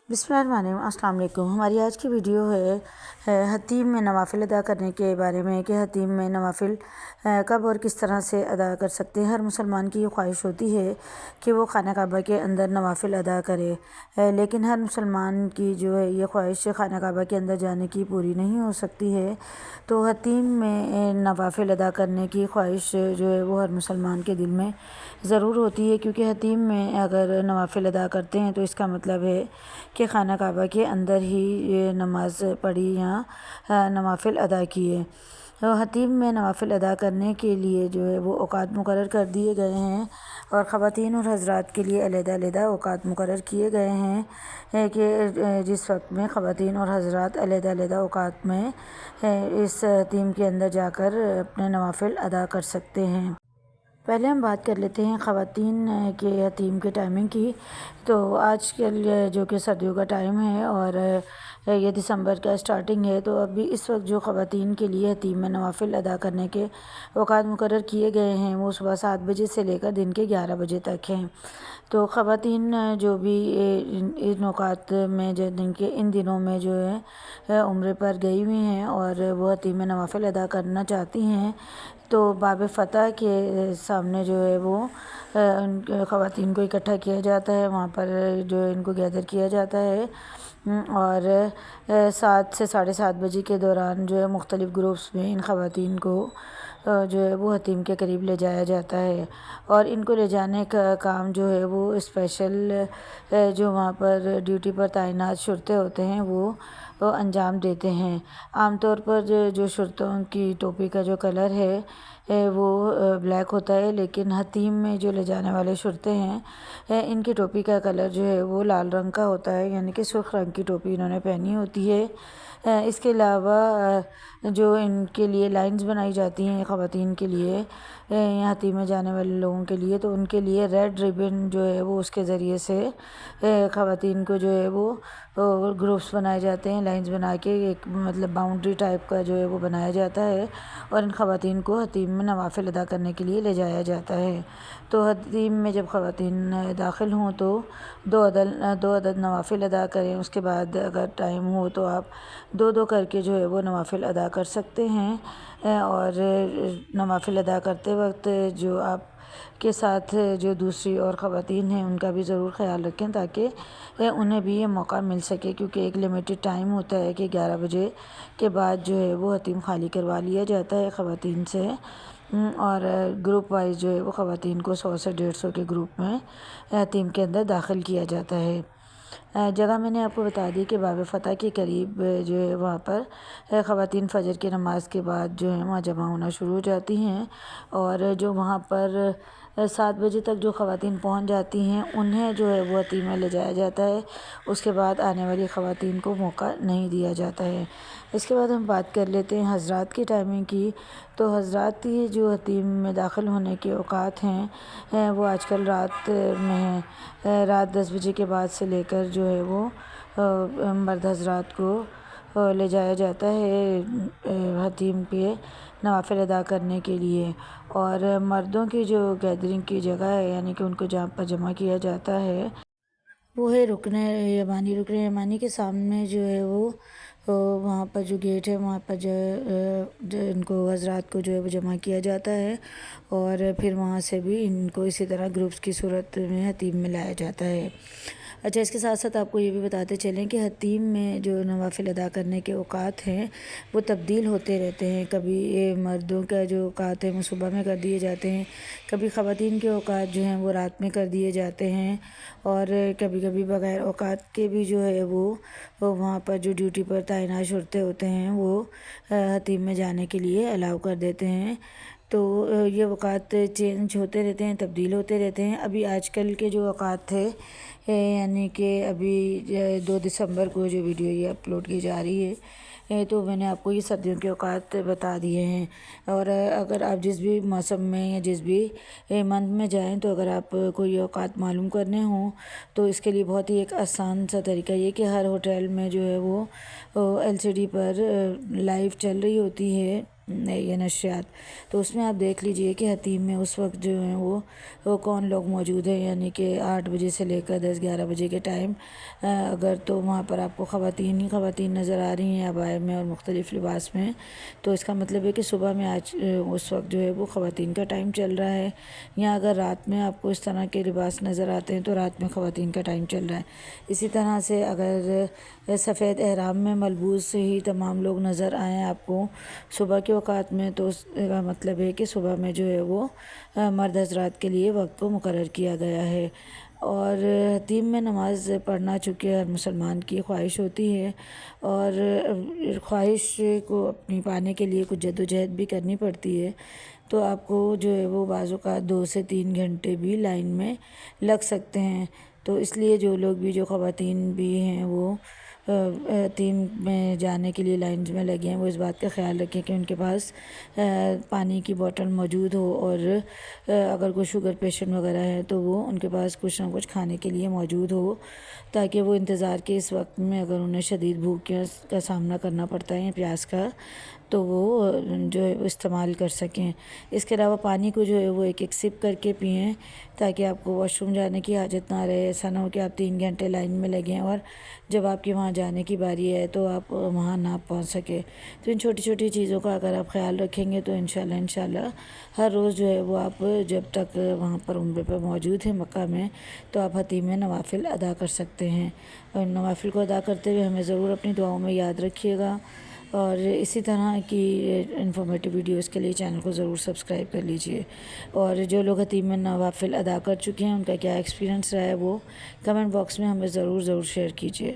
بسم اللہ الرحمن الرحیم۔ السلام علیکم۔ ہماری آج کی ویڈیو ہے حتیم میں نوافل ادا کرنے کے بارے میں کہ حتیم میں نوافل کب اور کس طرح سے ادا کر سکتے ہیں۔ ہر مسلمان کی یہ خواہش ہوتی ہے کہ وہ خانہ کعبہ کے اندر نوافل ادا کرے، لیکن ہر مسلمان کی جو ہے یہ خواہش خانہ کعبہ کے اندر جانے کی پوری نہیں ہو سکتی ہے۔ تو حتیم میں نوافل ادا کرنے کی خواہش جو ہے وہ ہر مسلمان کے دل میں ضرور ہوتی ہے، کیونکہ حتیم میں اگر نوافل ادا کرتے ہیں تو اس کا مطلب ہے کہ خانہ کعبہ کے اندر ہی نماز پڑھی یا نوافل ادا کیے۔ حتیم میں نوافل ادا کرنے کے لیے جو ہے وہ اوقات مقرر کر دیے گئے ہیں، اور خواتین اور حضرات کے لیے علیحدہ علیحدہ اوقات مقرر کیے گئے ہیں کہ جس وقت میں خواتین اور حضرات علیحدہ علیحدہ اوقات میں اس حتیم کے اندر جا کر اپنے نوافل ادا کر سکتے ہیں۔ پہلے ہم بات کر لیتے ہیں خواتین کے حتیم کے ٹائمنگ کی۔ تو آج کل جو کہ سردیوں کا ٹائم ہے اور یہ دسمبر کا سٹارٹنگ ہے، تو ابھی اس وقت جو خواتین کے لیے حتیم میں نوافل ادا کرنے کے اوقات مقرر کیے گئے ہیں وہ صبح 7 بجے سے لے کر دن کے 11 بجے تک ہیں۔ تو خواتین جو بھی ان اوقات میں ان دنوں میں جو ہے عمرے پر گئی ہوئی ہیں اور وہ حتیم میں نوافل ادا کرنا چاہتی ہیں، تو باب فتح کے سامنے جو ہے وہ ان خواتین کو اکٹھا کیا جاتا ہے، وہاں پر جو ان کو گیدر کیا جاتا ہے، اور 7 سے 7:30 بجے کے دوران جو ہے مختلف گروپس میں ان خواتین کو جو ہے وہ حتیم کے قریب لے جایا جاتا ہے، اور ان کو لے جانے کا کام جو ہے وہ اسپیشل جو وہاں پر ڈیوٹی پر تعینات شرطے ہوتے ہیں وہ انجام دیتے ہیں۔ عام طور پر جو شرطوں کی ٹوپی کا جو کلر ہے وہ بلیک ہوتا ہے، لیکن حتیم میں جو لے جانے والے شرطے ہیں ان کی ٹوپی کا کلر جو ہے وہ لال رنگ کا ہوتا ہے، یعنی کہ سرخ رنگ کی ٹوپی انہوں نے پہنی ہوتی ہے۔ اس کے علاوہ جو ان کے لیے لائنز بنائی جاتی ہیں خواتین کے لیے، حتیم میں جانے والے لوگوں کے لیے، تو ان کے لیے ریڈ ریبن جو ہے وہ اس کے ذریعے سے خواتین کو جو ہے وہ گروپس بنائے جاتے ہیں، لائنز بنا کے ایک مطلب باؤنڈری ٹائپ کا جو ہے وہ بنایا جاتا ہے، اور ان خواتین کو حتیم میں نوافل ادا کرنے کے لیے لے جایا جاتا ہے۔ تو حتیم میں جب خواتین داخل ہوں تو 2 عدد نوافل ادا کریں، اس کے بعد اگر ٹائم ہو تو آپ 2 کر کے جو ہے وہ نوافل ادا کر سکتے ہیں، اور نوافل ادا کرتے وقت جو آپ کے ساتھ جو دوسری اور خواتین ہیں ان کا بھی ضرور خیال رکھیں تاکہ انہیں بھی یہ موقع مل سکے، کیونکہ ایک لمیٹڈ ٹائم ہوتا ہے کہ 11 بجے کے بعد جو ہے وہ حتیم خالی کروا لیا جاتا ہے خواتین سے، اور گروپ وائز جو ہے وہ خواتین کو 100 سے 150 کے گروپ میں حتیم کے اندر داخل کیا جاتا ہے۔ جگہ میں نے آپ کو بتا دی کہ باب فتح کے قریب جو ہے وہاں پر خواتین فجر کی نماز کے بعد جو ہے وہاں جمع ہونا شروع ہو جاتی ہیں، اور جو وہاں پر 7 بجے تک جو خواتین پہنچ جاتی ہیں انہیں جو ہے وہ حتیم میں لے جایا جاتا ہے، اس کے بعد آنے والی خواتین کو موقع نہیں دیا جاتا ہے۔ اس کے بعد ہم بات کر لیتے ہیں حضرات کی ٹائمنگ کی۔ تو حضرات کی جو حتیم میں داخل ہونے کے اوقات ہیں وہ آج کل رات میں ہیں، رات 10 بجے کے بعد سے لے کر جو ہے وہ مرد حضرات کو لے جایا جاتا ہے حتیم پہ نوافل ادا کرنے کے لیے، اور مردوں کی جو گیدرنگ کی جگہ ہے یعنی کہ ان کو جہاں پر جمع کیا جاتا ہے وہ ہے رکن یمانی کے سامنے جو ہے وہ وہاں پر جو گیٹ ہے وہاں پر جو ان کو حضرات کو جو ہے وہ جمع کیا جاتا ہے، اور پھر وہاں سے بھی ان کو اسی طرح گروپس کی صورت میں حتیم میں لایا جاتا ہے۔ اچھا، اس کے ساتھ ساتھ آپ کو یہ بھی بتاتے چلیں کہ حتیم میں جو نوافل ادا کرنے کے اوقات ہیں وہ تبدیل ہوتے رہتے ہیں۔ کبھی مردوں کا جو اوقات ہیں وہ صبح میں کر دیے جاتے ہیں، کبھی خواتین کے اوقات جو ہیں وہ رات میں کر دیے جاتے ہیں، اور کبھی کبھی بغیر اوقات کے بھی جو ہے وہ وہاں پر جو ڈیوٹی پر تعینات شرطے ہوتے ہیں وہ حتیم میں جانے کے لیے الاؤ کر دیتے ہیں۔ تو یہ اوقات چینج ہوتے رہتے ہیں، تبدیل ہوتے رہتے ہیں۔ ابھی آج کل کے جو اوقات تھے یعنی کہ ابھی 2 دسمبر کو جو ویڈیو یہ اپلوڈ کی جا رہی ہے تو میں نے آپ کو یہ سردیوں کے اوقات بتا دیے ہیں، اور اگر آپ جس بھی موسم میں یا جس بھی منتھ میں جائیں تو اگر آپ کو یہ اوقات معلوم کرنے ہوں تو اس کے لیے بہت ہی ایک آسان سا طریقہ یہ کہ ہر ہوٹل میں جو ہے وہ LCD پر لائیو چل رہی ہوتی ہے یہ نشریات، تو اس میں آپ دیکھ لیجئے کہ حتیم میں اس وقت جو ہیں وہ کون لوگ موجود ہیں، یعنی کہ 8 بجے سے لے کر 10-11 بجے کے ٹائم اگر تو وہاں پر آپ کو خواتین ہی خواتین نظر آ رہی ہیں عبایا میں اور مختلف لباس میں، تو اس کا مطلب ہے کہ صبح میں آج اس وقت جو ہے وہ خواتین کا ٹائم چل رہا ہے، یا اگر رات میں آپ کو اس طرح کے لباس نظر آتے ہیں تو رات میں خواتین کا ٹائم چل رہا ہے۔ اسی طرح سے اگر سفید احرام میں ملبوس ہی تمام لوگ نظر آئیں آپ کو صبح کے اوقات میں، تو اس کا مطلب ہے کہ صبح میں جو ہے وہ مرد حضرات کے لیے وقت کو مقرر کیا گیا ہے۔ اور حتیم میں نماز پڑھنا چونکہ ہر مسلمان کی خواہش ہوتی ہے، اور خواہش کو اپنی پانے کے لیے کچھ جدوجہد بھی کرنی پڑتی ہے، تو آپ کو جو ہے وہ بعض اوقات 2 سے 3 گھنٹے بھی لائن میں لگ سکتے ہیں۔ تو اس لیے جو لوگ بھی جو خواتین بھی ہیں وہ حتیم میں جانے کے لیے لائنز میں لگے ہیں، وہ اس بات کا خیال رکھیں کہ ان کے پاس پانی کی بوٹل موجود ہو، اور اگر کوئی شوگر پیشنٹ وغیرہ ہے تو وہ ان کے پاس کچھ نہ کچھ کھانے کے لیے موجود ہو، تاکہ وہ انتظار کے اس وقت میں اگر انہیں شدید بھوک کا سامنا کرنا پڑتا ہے یا پیاس کا، تو وہ جو ہے استعمال کر سکیں۔ اس کے علاوہ پانی کو جو ہے وہ ایک سپ کر کے پئیں، تاکہ آپ کو واش روم جانے کی حاجت نہ رہے۔ ایسا نہ ہو کہ آپ 3 گھنٹے لائن میں لگیں اور جب آپ کے وہاں جانے کی باری ہے تو آپ وہاں نہ پہنچ سکے۔ تو ان چھوٹی چھوٹی چیزوں کا اگر آپ خیال رکھیں گے تو انشاءاللہ ہر روز جو ہے وہ آپ جب تک وہاں پر عمرے پہ موجود ہیں مکہ میں، تو آپ حتیم میں نوافل ادا کر سکتے ہیں۔ اور نوافل کو ادا کرتے ہوئے ہمیں ضرور اپنی دعاؤں میں یاد رکھیے گا، اور اسی طرح کی انفارمیٹیو ویڈیوز کے لیے چینل کو ضرور سبسکرائب کر لیجئے۔ اور جو لوگ حتیم میں نوافل ادا کر چکے ہیں ان کا کیا ایکسپیرینس رہا ہے وہ کمنٹ باکس میں ہمیں ضرور شیئر کیجئے۔